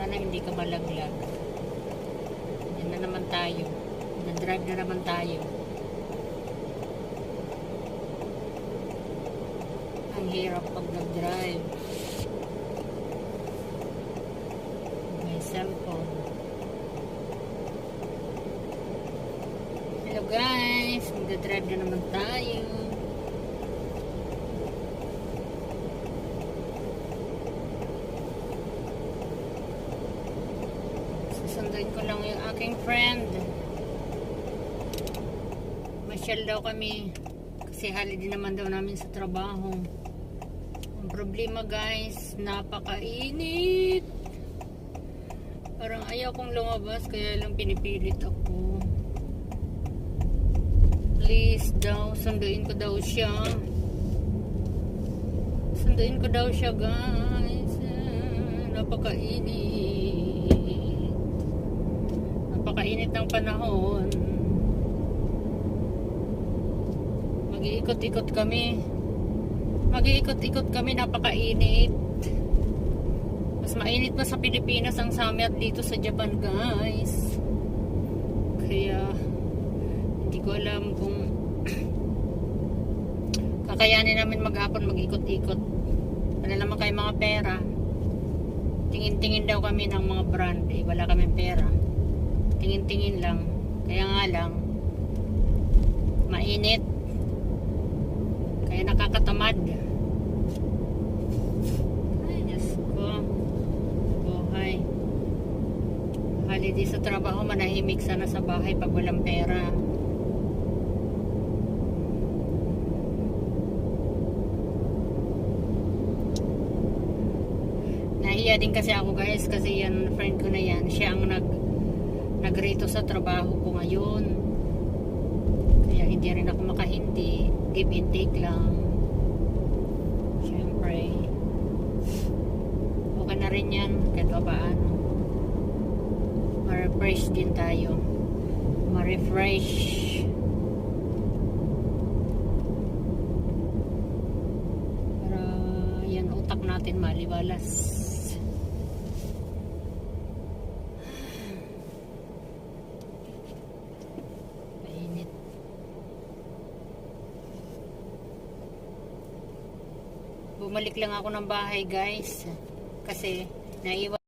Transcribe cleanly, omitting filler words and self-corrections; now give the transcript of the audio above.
Sana hindi ka malaglag. Yan na naman tayo. Na-drive na naman tayo. Ang hirap pag nag-drive. May cellphone. Hello guys, mag-drive na naman tayo. Susunduin ko lang yung aking friend. Masyal daw kami kasi holiday naman daw namin sa trabaho. Ang problema guys, napakainit. Parang ayaw kong lumabas kaya lang pinipilit ako. Please daw, sunduin ko daw siya. Sunduin ko daw siya guys. Napakainit. Napakainit ng panahon. Mag-iikot-ikot kami. Mag-iikot-ikot kami, napakainit. Mas mainit pa sa Pilipinas ang summer dito sa Japan guys. Kaya hindi ko alam kung kakayanin namin maghapon mag-ikot-ikot. Wala naman kayo mga pera. Tingin-tingin daw kami ng mga brand. Wala kami pera. Tingin-tingin lang. Kaya nga lang mainit. Kaya nakakatamad. Ay, Diyos ko. Buhay. Holiday sa trabaho, manahimik sana sa bahay pag walang pera. Nahiya din kasi ako guys, kasi yan, friend ko na yan, siya ang nagrito sa trabaho ko ngayon. Kaya hindi rin ako makahindi. Give and take lang. Siyempre okay na rin yan kahit paano. Ma-refresh din tayo. Ma-refresh. Para yan, utak natin maliwalas. Bumalik lang ako ng bahay guys kasi naiwan